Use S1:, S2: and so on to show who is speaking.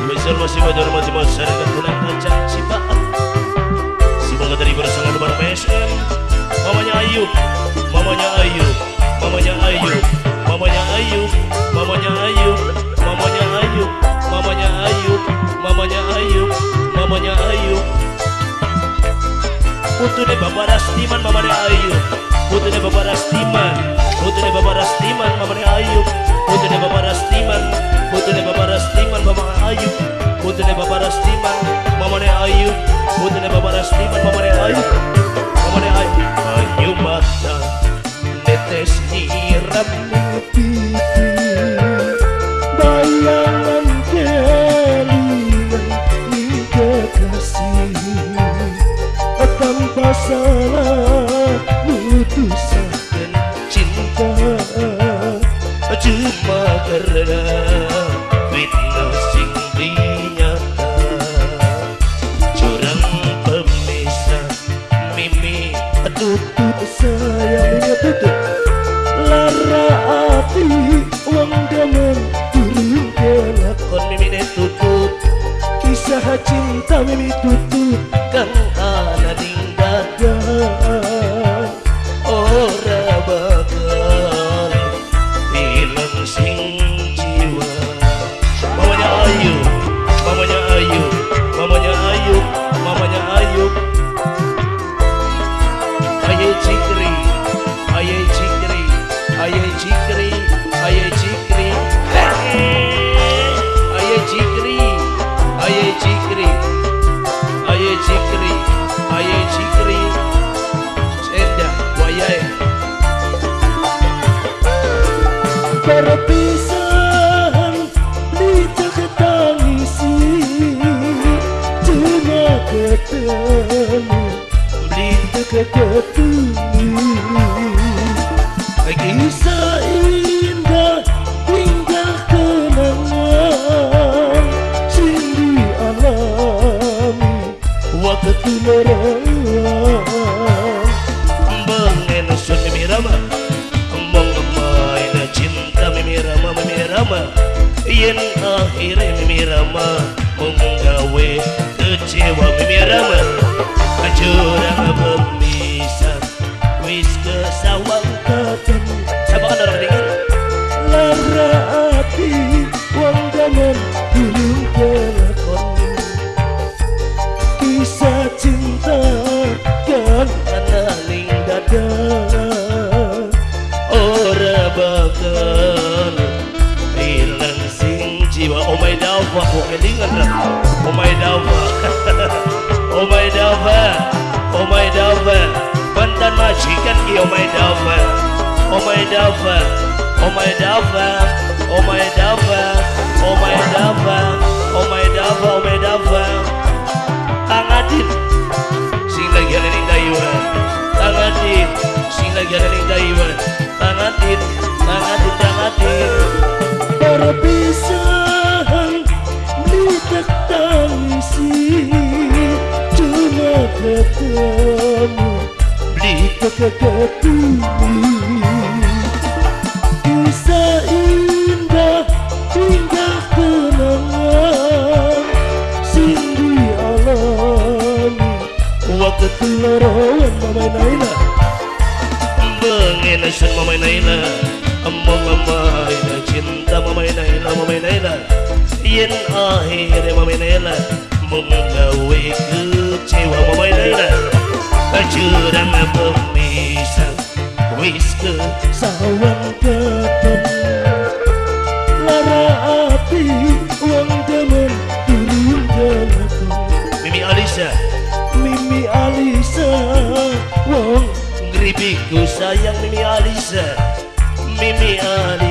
S1: Spesial masih wajar masih masyarakat Gunung Kacang Cipaan. Semoga tadi bersama lebar PSM. Mamanya Ayub, mamanya Ayub, mamanya Ayub, mamanya Ayub, mamanya Ayub, mamanya Ayub, mamanya Ayub, mamanya Ayub, mamanya Ayub. Putune Bapak Rastiman, mamanya Ayub. Putune Bapak Rastiman, putune Bapak Rastiman, mamanya Ayub. Putune Bapak Rastiman, putune Bapak Rastiman, mamanya Ayub. Putune Bapak Rastiman, mamanya Ayub. Putune Bapak Rastiman, mamanya Ayub. Mamanya Ayub. Ayu mata netes nyiram pipi,
S2: bayangan kelingan ning kekasih, tanpa salah putuskan
S1: cinta cuma karena fitnah sing dinyata, curang pemisah mimi
S2: tutut sayangnya tutut lara hati wong demen turun ke lakon
S1: mimi tutut
S2: kisah cinta mimi tutut
S1: kang ana ning dada ora bakal hilang sing jiwa. Mamanya Ayu, mamanya Ayu, mamanya Ayu, mamanya Ayu. Aye Cikri, aye Cikri, aye Cikri, aye Cikri, aye Cikri, aye Cikri, aye Cikri, aye Cikri, Senda, wayai.
S2: perpisahan ditaketangisi, cuma ketemu ketemu. Kisah indah tinggal kenangan sing dialami waktu merawat.
S1: Bengen sun mimi rama, mong main cinta mimi rama, yen akhirnya mimi rama menggawe kecewa mimi rama. Curang pemisah wis kesawang ketemu. Siapa kan orang dingin?
S2: Lara hati wong demen turun ke lakon, kisah cinta kan
S1: Ana ning dada ora bakal hilang sing jiwa. Oh my Dava, kok kelingan lah. Oh my Dava, oh my Dava, oh my Dava, mantan majikan ki. Oh my Dava, oh my Dava, oh my Dava, oh my Dava, oh my Dava, oh my Dava, oh my Dava. Kang Adin sing lagi ada ning dayuan, Kang Adin sing lagi ada ning dayuan, Kang Adin, Kang Adin, Kang Adin.
S2: perpisahan ditaketangisi, cuma ketemu ketemu. Kisah indah tinggal kenangan sing dialami waktu larawan mamai Naila.
S1: Bengen sun mamai Naila, mamai cinta mamai Naila, mamai Naila. Yen akhirnya mamai Naila menggawe kecewa mamai Naila. Curang pemisah wis
S2: kesawang ketemu, lara hati wong demen turun ke lakon.
S1: Mimi Alisa,
S2: Mimi Alisa
S1: wong ngribiku sayang Mimi Alisa, Mimi Alisa.